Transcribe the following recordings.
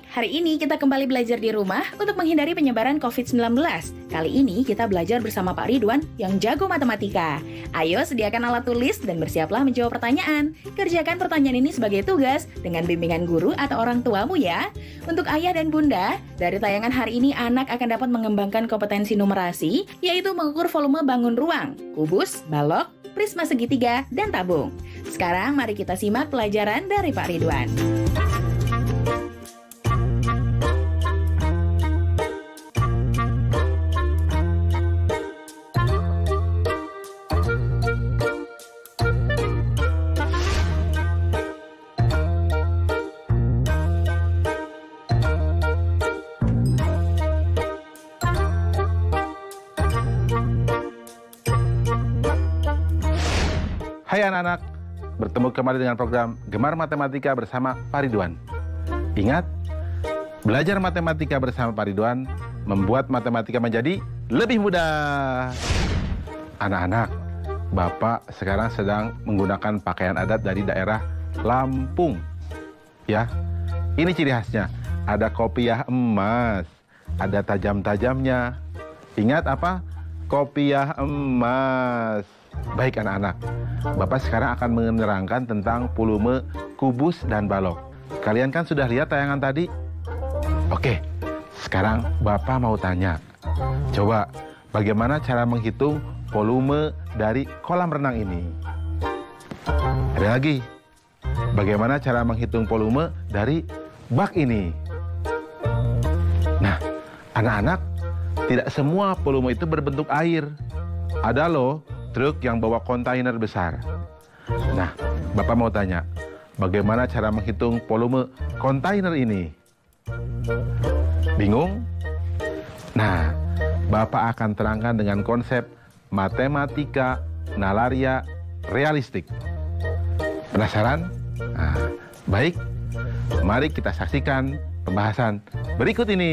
hari ini kita kembali belajar di rumah untuk menghindari penyebaran COVID-19. Kali ini kita belajar bersama Pak Ridwan yang jago matematika. Ayo sediakan alat tulis dan bersiaplah menjawab pertanyaan. Kerjakan pertanyaan ini sebagai tugas dengan bimbingan guru atau orang tuamu ya. Untuk ayah dan bunda, dari tayangan hari ini anak akan dapat mengembangkan kompetensi numerasi, yaitu mengukur volume bangun ruang, kubus, balok, prisma segitiga, dan tabung. Sekarang mari kita simak pelajaran dari Pak Ridwan. Hai anak-anak, bertemu kembali dengan program Gemar Matematika bersama Pak Ridwan. Ingat, belajar matematika bersama Pak Ridwan membuat matematika menjadi lebih mudah. Anak-anak, Bapak sekarang sedang menggunakan pakaian adat dari daerah Lampung. Ya, ini ciri khasnya. Ada kopiah emas, ada tajam-tajamnya. Ingat apa? Kopiah emas. Baik anak-anak, Bapak sekarang akan menerangkan tentang volume kubus dan balok. Kalian kan sudah lihat tayangan tadi? Oke, sekarang Bapak mau tanya. Coba, bagaimana cara menghitung volume dari kolam renang ini? Ada lagi, bagaimana cara menghitung volume dari bak ini? Nah, anak-anak, tidak semua volume itu berbentuk air. Ada loh truk yang bawa kontainer besar. Nah, Bapak mau tanya, bagaimana cara menghitung volume kontainer ini? Bingung? Nah, Bapak akan terangkan dengan konsep matematika nalaria realistik. Penasaran? Nah, baik, mari kita saksikan pembahasan berikut ini.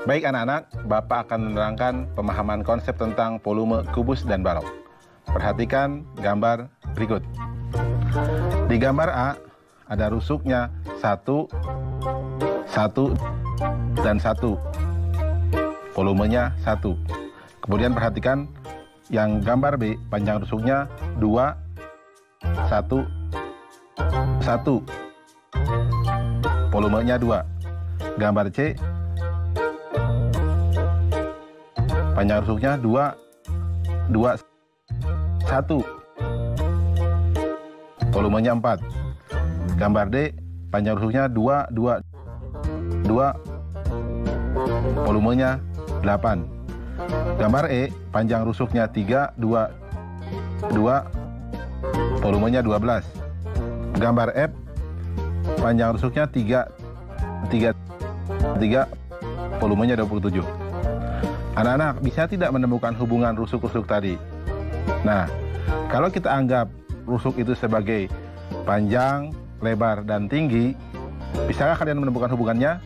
Baik anak-anak, Bapak akan menerangkan pemahaman konsep tentang volume kubus dan balok. Perhatikan gambar berikut. Di gambar A, ada rusuknya 1, 1, dan 1. Volumenya 1. Kemudian perhatikan yang gambar B, panjang rusuknya 2, 1, 1. Volumenya 2. Gambar C, panjang rusuknya 2, 2, 1. Volumenya 4. Gambar D, panjang rusuknya 2, 2, 2. Volumenya 8. Gambar E, panjang rusuknya 3, 2, 2. Volumenya 12. Gambar F, panjang rusuknya 3, 3, 3. Volumenya 27. Anak-anak bisa tidak menemukan hubungan rusuk-rusuk tadi? Nah, kalau kita anggap rusuk itu sebagai panjang, lebar, dan tinggi, bisakah kalian menemukan hubungannya?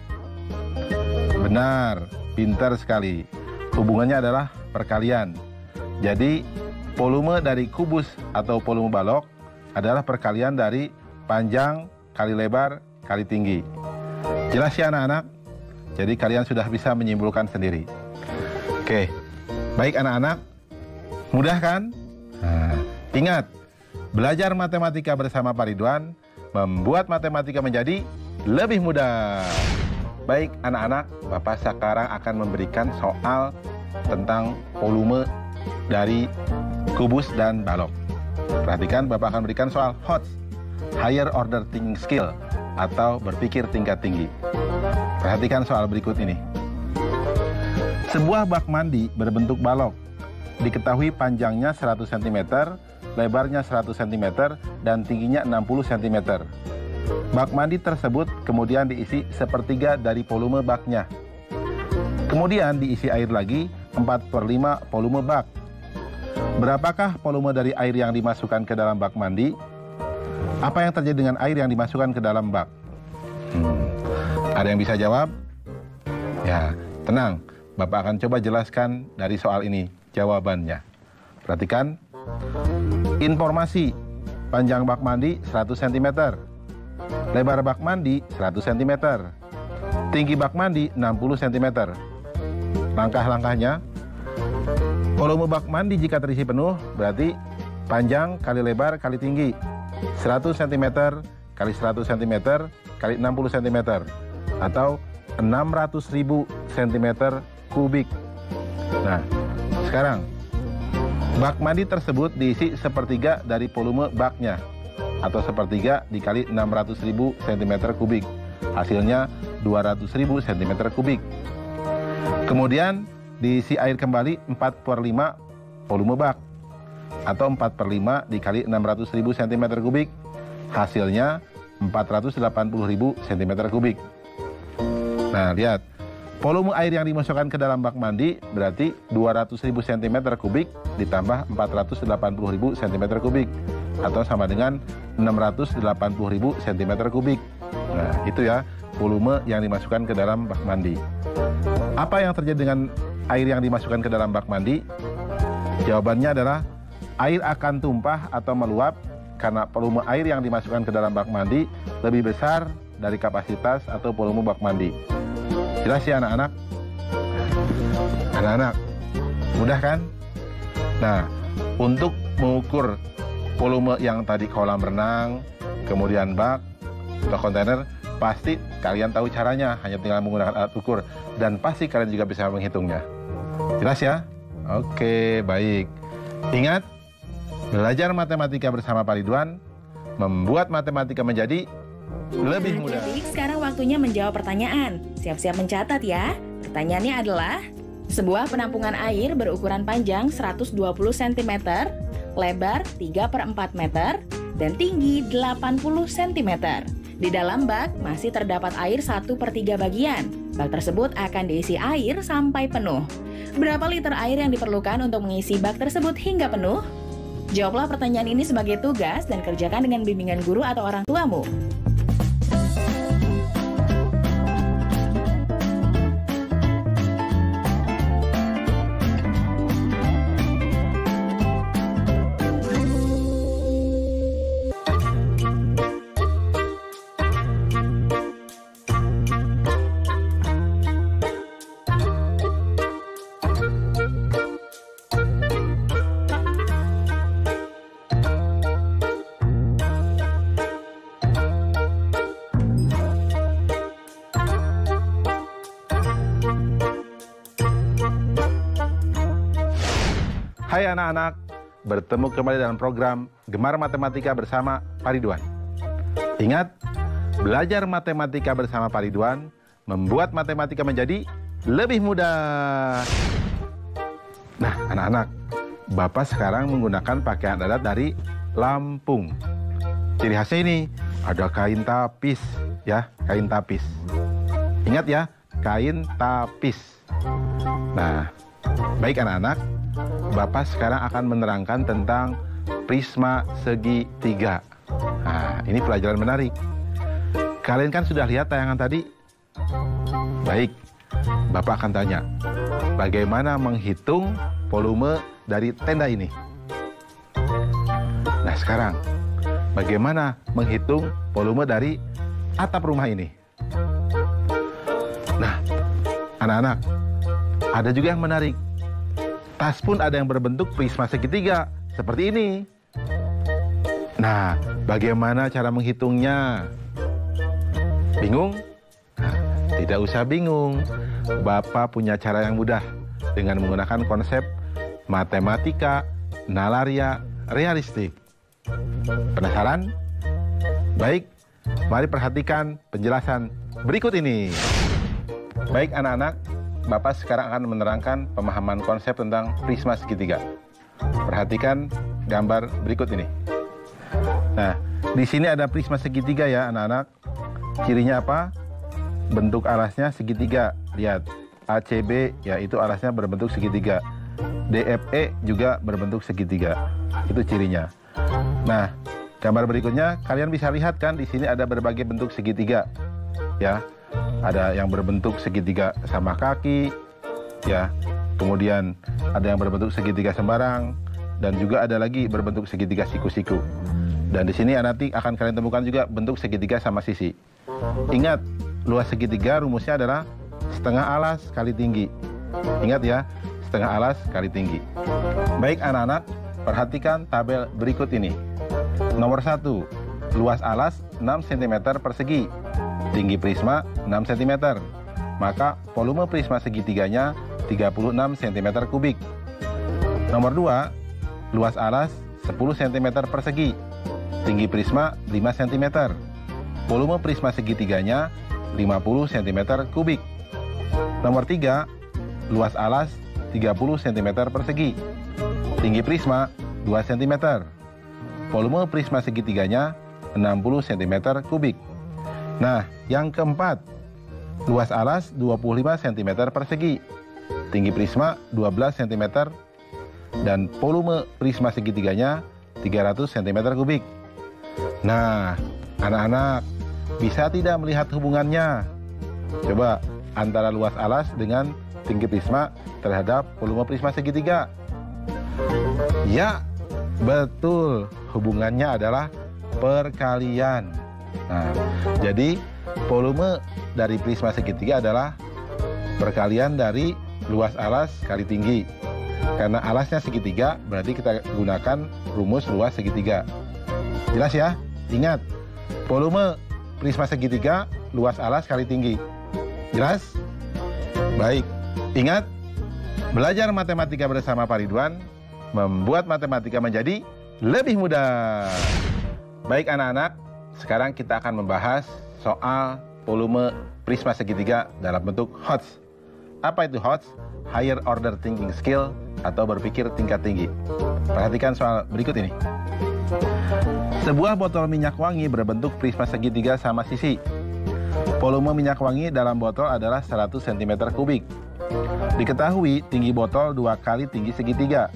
Benar, pintar sekali. Hubungannya adalah perkalian. Jadi, volume dari kubus atau volume balok adalah perkalian dari panjang kali lebar kali tinggi. Jelas ya anak-anak? Jadi kalian sudah bisa menyimpulkan sendiri. Oke, baik anak-anak, mudah kan? Nah, ingat, belajar matematika bersama Pak Ridwan membuat matematika menjadi lebih mudah. Baik anak-anak, Bapak sekarang akan memberikan soal tentang volume dari kubus dan balok. Perhatikan, Bapak akan berikan soal HOTS, Higher Order Thinking Skill, atau berpikir tingkat tinggi. Perhatikan soal berikut ini. Sebuah bak mandi berbentuk balok. Diketahui panjangnya 100 cm, lebarnya 100 cm, dan tingginya 60 cm. Bak mandi tersebut kemudian diisi sepertiga dari volume baknya. Kemudian diisi air lagi 4/5 volume bak. Berapakah volume dari air yang dimasukkan ke dalam bak mandi? Apa yang terjadi dengan air yang dimasukkan ke dalam bak? Ada yang bisa jawab? Ya, tenang. Bapak akan coba jelaskan dari soal ini jawabannya. Perhatikan. Informasi. Panjang bak mandi 100 cm. Lebar bak mandi 100 cm. Tinggi bak mandi 60 cm. Langkah-langkahnya, volume bak mandi jika terisi penuh berarti panjang kali lebar kali tinggi. 100 cm kali 100 cm kali 60 cm atau 600.000 cm kubik. Nah, sekarang bak mandi tersebut diisi sepertiga dari volume baknya atau sepertiga dikali 600.000 cm kubik. Hasilnya 200.000 cm kubik. Kemudian diisi air kembali 4/5 volume bak atau 4/5 dikali 600.000 cm kubik. Hasilnya 480.000 cm kubik. Nah, lihat. Volume air yang dimasukkan ke dalam bak mandi berarti 200.000 cm kubik ditambah 480.000 cm kubik atau sama dengan 680.000 cm kubik. Nah, itu ya volume yang dimasukkan ke dalam bak mandi. Apa yang terjadi dengan air yang dimasukkan ke dalam bak mandi? Jawabannya adalah air akan tumpah atau meluap karena volume air yang dimasukkan ke dalam bak mandi lebih besar dari kapasitas atau volume bak mandi. Jelas ya anak-anak? Anak-anak, mudah kan? Nah, untuk mengukur volume yang tadi kolam renang, kemudian bak atau kontainer, pasti kalian tahu caranya, hanya tinggal menggunakan alat ukur. Dan pasti kalian juga bisa menghitungnya. Jelas ya? Oke, baik. Ingat, belajar matematika bersama Pak Ridwan membuat matematika menjadi lebih mudah. Adik, sekarang waktunya menjawab pertanyaan. Siap-siap mencatat ya. Pertanyaannya adalah, sebuah penampungan air berukuran panjang 120 cm, lebar 3/4 meter, dan tinggi 80 cm. Di dalam bak masih terdapat air 1/3 bagian. Bak tersebut akan diisi air sampai penuh. Berapa liter air yang diperlukan untuk mengisi bak tersebut hingga penuh? Jawablah pertanyaan ini sebagai tugas dan kerjakan dengan bimbingan guru atau orang tuamu. Hai anak-anak, bertemu kembali dalam program Gemar Matematika bersama Pak Ridwan. Ingat, belajar matematika bersama Pak Ridwan membuat matematika menjadi lebih mudah. Nah, anak-anak, Bapak sekarang menggunakan pakaian adat dari Lampung. Ciri khasnya ini, ada kain tapis, ya, kain tapis. Ingat ya, kain tapis. Nah, baik anak-anak, Bapak sekarang akan menerangkan tentang prisma segitiga. Nah, ini pelajaran menarik. Kalian kan sudah lihat tayangan tadi? Baik, Bapak akan tanya, bagaimana menghitung volume dari tenda ini? Nah, sekarang, bagaimana menghitung volume dari atap rumah ini? Nah, anak-anak, ada juga yang menarik. Tas pun ada yang berbentuk prisma segitiga, seperti ini. Nah, bagaimana cara menghitungnya? Bingung? Nah, tidak usah bingung. Bapak punya cara yang mudah dengan menggunakan konsep matematika nalaria realistik. Penasaran? Baik, mari perhatikan penjelasan berikut ini. Baik anak-anak, Bapak sekarang akan menerangkan pemahaman konsep tentang prisma segitiga. Perhatikan gambar berikut ini. Nah, di sini ada prisma segitiga ya anak-anak. Cirinya apa? Bentuk alasnya segitiga. Lihat, ACB yaitu alasnya berbentuk segitiga. DFE juga berbentuk segitiga. Itu cirinya. Nah, gambar berikutnya kalian bisa lihat kan di sini ada berbagai bentuk segitiga. Ya. Ada yang berbentuk segitiga sama kaki, ya. Kemudian ada yang berbentuk segitiga sembarang, dan juga ada lagi berbentuk segitiga siku-siku. Dan di sini nanti akan kalian temukan juga bentuk segitiga sama sisi. Ingat, luas segitiga rumusnya adalah setengah alas kali tinggi. Ingat ya, setengah alas kali tinggi. Baik anak-anak, perhatikan tabel berikut ini. Nomor 1, luas alas 6 cm persegi, tinggi prisma 6 cm. Maka volume prisma segitiganya 36 cm kubik. Nomor 2, luas alas 10 cm persegi, tinggi prisma 5 cm. Volume prisma segitiganya 50 cm kubik. Nomor 3, luas alas 30 cm persegi, tinggi prisma 2 cm. Volume prisma segitiganya 60 cm kubik. Nah, yang keempat, luas alas 25 cm persegi, tinggi prisma 12 cm, dan volume prisma segitiganya 300 cm kubik. Nah, anak-anak bisa tidak melihat hubungannya? Coba antara luas alas dengan tinggi prisma terhadap volume prisma segitiga. Ya, betul. Hubungannya adalah perkalian. Nah, jadi volume dari prisma segitiga adalah perkalian dari luas alas kali tinggi. Karena alasnya segitiga, berarti kita gunakan rumus luas segitiga. Jelas ya? Ingat, volume prisma segitiga, luas alas kali tinggi. Jelas? Baik. Ingat, belajar matematika bersama Pak Ridwan membuat matematika menjadi lebih mudah. Baik anak-anak, sekarang kita akan membahas soal volume prisma segitiga dalam bentuk HOTS. Apa itu HOTS? Higher Order Thinking Skill atau berpikir tingkat tinggi. Perhatikan soal berikut ini. Sebuah botol minyak wangi berbentuk prisma segitiga sama sisi. Volume minyak wangi dalam botol adalah 100 cm kubik. Diketahui tinggi botol 2 kali tinggi segitiga.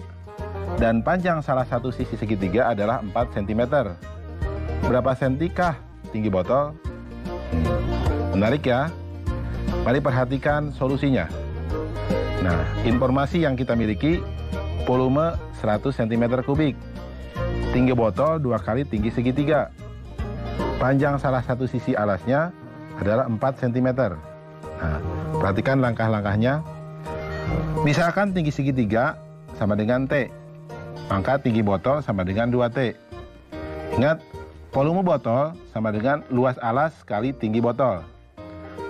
Dan panjang salah satu sisi segitiga adalah 4 cm. Berapa sentikah tinggi botol? Menarik ya? Mari perhatikan solusinya. Nah, informasi yang kita miliki, volume 100 cm kubik. Tinggi botol 2 kali tinggi segitiga. Panjang salah satu sisi alasnya adalah 4 cm. Nah, perhatikan langkah-langkahnya. Misalkan tinggi segitiga sama dengan T, maka tinggi botol sama dengan 2T. Ingat, volume botol sama dengan luas alas kali tinggi botol.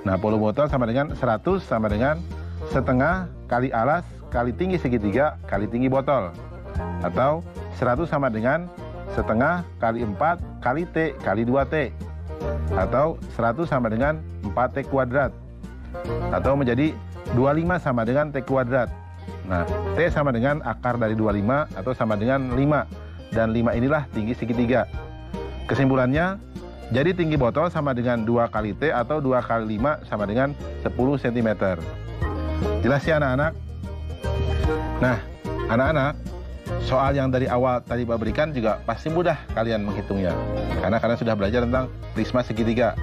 Nah, volume botol sama dengan 100 sama dengan setengah kali alas kali tinggi segitiga kali tinggi botol. Atau 100 sama dengan setengah kali 4 kali T kali 2T. Atau 100 sama dengan 4T kuadrat. Atau menjadi 25 sama dengan T kuadrat. Nah, T sama dengan akar dari 25 atau sama dengan 5. Dan 5 inilah tinggi segitiga. Kesimpulannya, jadi tinggi botol sama dengan 2 kali T atau 2 kali 5 sama dengan 10 cm. Jelas ya anak-anak? Nah, anak-anak, soal yang dari awal tadi Pak berikan juga pasti mudah kalian menghitungnya. Karena kalian sudah belajar tentang prisma segitiga.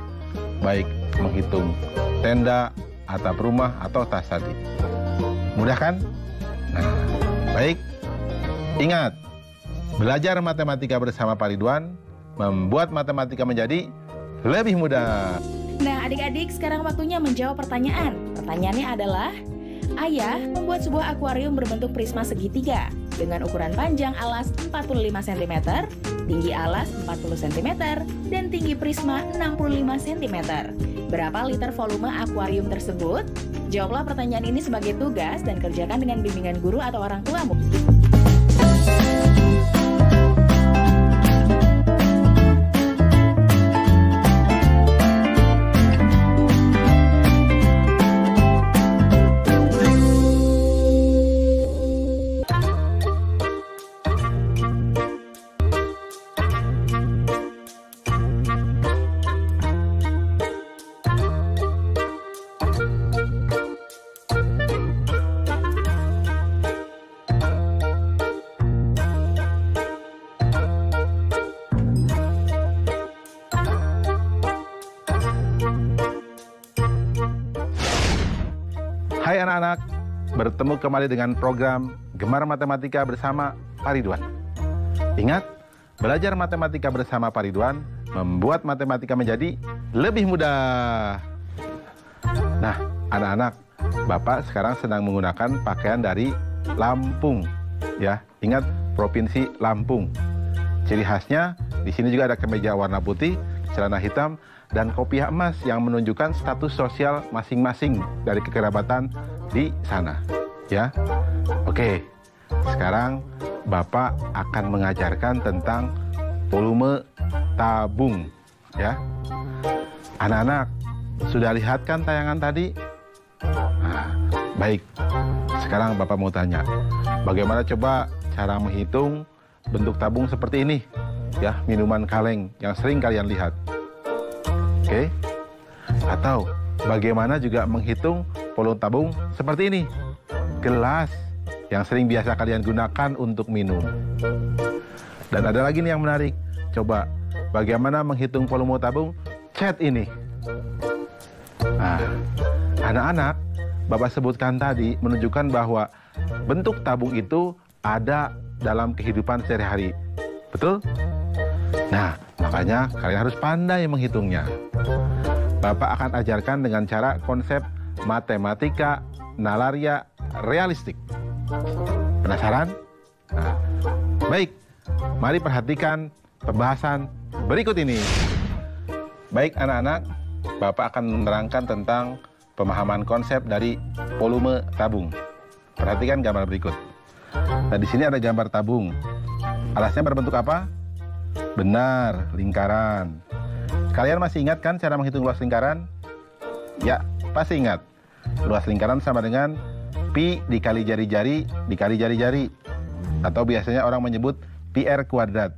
Baik menghitung tenda, atap rumah, atau tas tadi. Mudah kan? Nah, baik. Ingat, belajar matematika bersama Pak Ridwan membuat matematika menjadi lebih mudah. Nah, adik-adik, sekarang waktunya menjawab pertanyaan. Pertanyaannya adalah, Ayah membuat sebuah akuarium berbentuk prisma segitiga dengan ukuran panjang alas 45 cm, tinggi alas 40 cm, dan tinggi prisma 65 cm. Berapa liter volume akuarium tersebut? Jawablah pertanyaan ini sebagai tugas dan kerjakan dengan bimbingan guru atau orang tuamu. Hai anak-anak, bertemu kembali dengan program Gemar Matematika bersama Pak Ridwan. Ingat, belajar matematika bersama Pak Ridwan membuat matematika menjadi lebih mudah. Nah, anak-anak, Bapak sekarang sedang menggunakan pakaian dari Lampung, ya. Ingat, Provinsi Lampung. Ciri khasnya di sini juga ada kemeja warna putih, celana hitam, dan kopiah emas yang menunjukkan status sosial masing-masing dari kekerabatan di sana, ya. Oke, sekarang Bapak akan mengajarkan tentang volume tabung, ya. Anak-anak, sudah lihat kan tayangan tadi? Nah, baik. Sekarang Bapak mau tanya, bagaimana coba cara menghitung bentuk tabung seperti ini? Ya, minuman kaleng yang sering kalian lihat. Oke? Atau bagaimana juga menghitung volume tabung seperti ini? Gelas yang sering biasa kalian gunakan untuk minum. Dan ada lagi nih yang menarik. Coba, bagaimana menghitung volume tabung cat ini? Nah, anak-anak, Bapak sebutkan tadi menunjukkan bahwa bentuk tabung itu ada dalam kehidupan sehari-hari. Betul? Nah, makanya kalian harus pandai menghitungnya. Bapak akan ajarkan dengan cara konsep matematika nalaria realistik. Penasaran? Nah, baik, mari perhatikan pembahasan berikut ini. Baik anak-anak, Bapak akan menerangkan tentang pemahaman konsep dari volume tabung. Perhatikan gambar berikut. Nah, di sini ada gambar tabung. Alasnya berbentuk apa? Benar, lingkaran. Kalian masih ingat kan cara menghitung luas lingkaran? Ya, pasti ingat. Luas lingkaran sama dengan pi dikali jari-jari dikali jari-jari. Atau biasanya orang menyebut pi r kuadrat.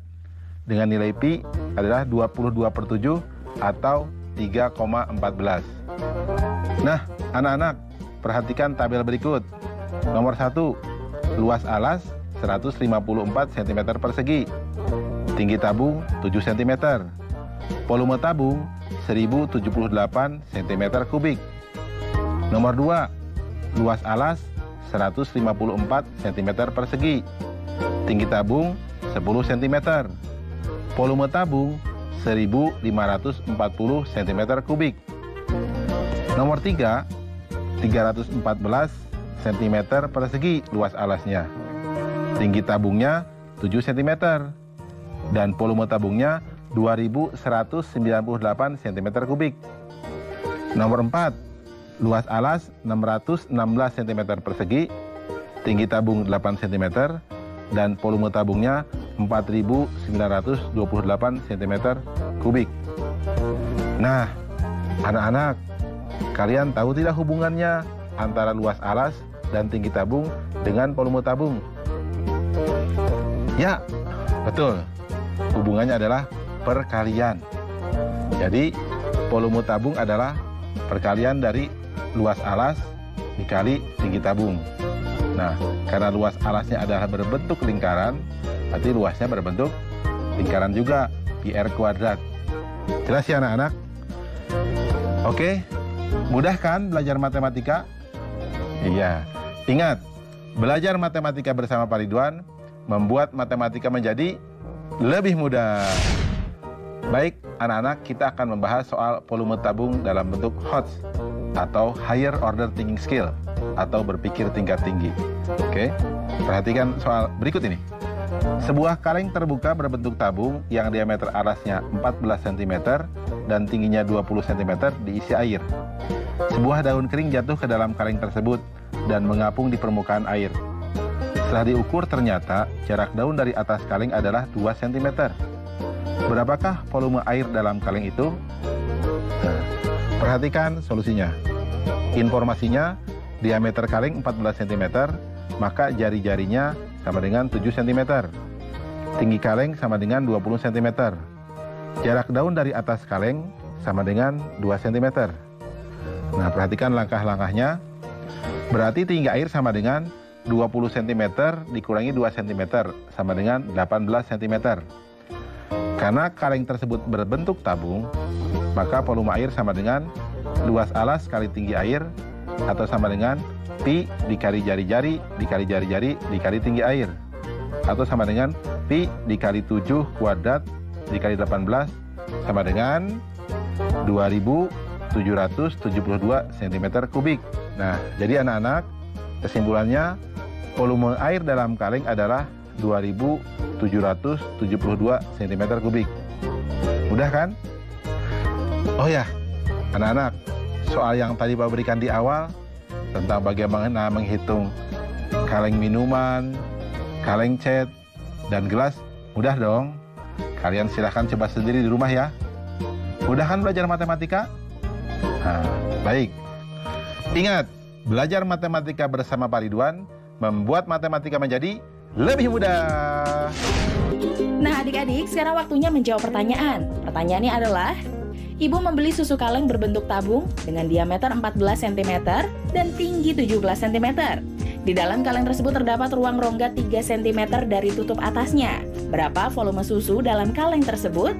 Dengan nilai pi adalah 22/7 atau 3,14. Nah, anak-anak, perhatikan tabel berikut. Nomor 1, luas alas 154 cm persegi. Tinggi tabung 7 cm. Volume tabung 1078 cm kubik. Nomor 2, luas alas 154 cm persegi. Tinggi tabung 10 cm. Volume tabung 1540 cm kubik. Nomor 3, 314 cm persegi luas alasnya. Tinggi tabungnya 7 cm. Dan volume tabungnya 2198 cm kubik. Nomor 4, luas alas 616 cm persegi. Tinggi tabung 8 cm. Dan volume tabungnya 4928 cm kubik. Nah, anak-anak, kalian tahu tidak hubungannya antara luas alas dan tinggi tabung dengan volume tabung? Ya, betul. Hubungannya adalah perkalian. Jadi, volume tabung adalah perkalian dari luas alas dikali tinggi tabung. Nah, karena luas alasnya adalah berbentuk lingkaran, berarti luasnya berbentuk lingkaran juga, pi r kuadrat. Jelas ya anak-anak? Oke, mudah kan belajar matematika? Iya, ingat, belajar matematika bersama Pak Ridwan membuat matematika menjadi lebih mudah. Baik, anak-anak, kita akan membahas soal volume tabung dalam bentuk HOTS atau Higher Order Thinking Skill atau berpikir tingkat tinggi. Oke, perhatikan soal berikut ini. Sebuah kaleng terbuka berbentuk tabung yang diameter alasnya 14 cm dan tingginya 20 cm diisi air. Sebuah daun kering jatuh ke dalam kaleng tersebut dan mengapung di permukaan air. Setelah diukur ternyata jarak daun dari atas kaleng adalah 2 cm. Berapakah volume air dalam kaleng itu? Nah, perhatikan solusinya. Informasinya, diameter kaleng 14 cm, maka jari-jarinya sama dengan 7 cm. Tinggi kaleng sama dengan 20 cm. Jarak daun dari atas kaleng sama dengan 2 cm. Nah, perhatikan langkah-langkahnya. Berarti tinggi air sama dengan 20 cm dikurangi 2 cm sama dengan 18 cm. Karena kaleng tersebut berbentuk tabung, maka volume air sama dengan luas alas kali tinggi air atau sama dengan pi dikali jari-jari dikali jari-jari dikali tinggi air atau sama dengan Berarti dikali 7 kuadrat dikali 18 sama dengan 2772 cm kubik. Nah, jadi anak-anak, kesimpulannya volume air dalam kaleng adalah 2772 cm kubik. Mudah kan? Oh ya, anak-anak, soal yang tadi Pak berikan di awal tentang bagaimana menghitung kaleng minuman, kaleng cat, dan gelas, mudah dong. Kalian silahkan coba sendiri di rumah ya. Mudah kan belajar matematika? Nah, baik. Ingat, belajar matematika bersama Pak Ridwan membuat matematika menjadi lebih mudah. Nah adik-adik, sekarang waktunya menjawab pertanyaan. Pertanyaannya adalah, Ibu membeli susu kaleng berbentuk tabung dengan diameter 14 cm dan tinggi 17 cm. Di dalam kaleng tersebut terdapat ruang rongga 3 cm dari tutup atasnya. Berapa volume susu dalam kaleng tersebut?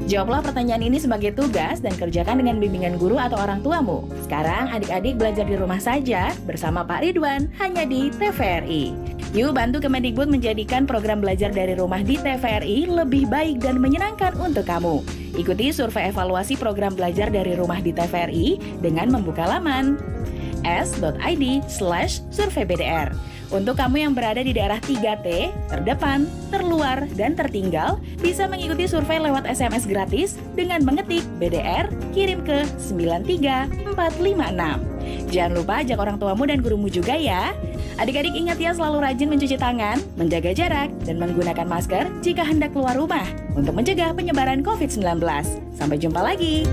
Jawablah pertanyaan ini sebagai tugas dan kerjakan dengan bimbingan guru atau orang tuamu. Sekarang adik-adik belajar di rumah saja bersama Pak Ridwan hanya di TVRI. Yuk bantu Kemendikbud menjadikan program belajar dari rumah di TVRI lebih baik dan menyenangkan untuk kamu. Ikuti survei evaluasi program belajar dari rumah di TVRI dengan membuka laman s.id/surveibdr. Untuk kamu yang berada di daerah 3T, terdepan, terluar, dan tertinggal, bisa mengikuti survei lewat SMS gratis dengan mengetik BDR, kirim ke 93456. Jangan lupa ajak orang tuamu dan gurumu juga ya. Adik-adik ingat ya, selalu rajin mencuci tangan, menjaga jarak, dan menggunakan masker jika hendak keluar rumah untuk mencegah penyebaran COVID-19. Sampai jumpa lagi.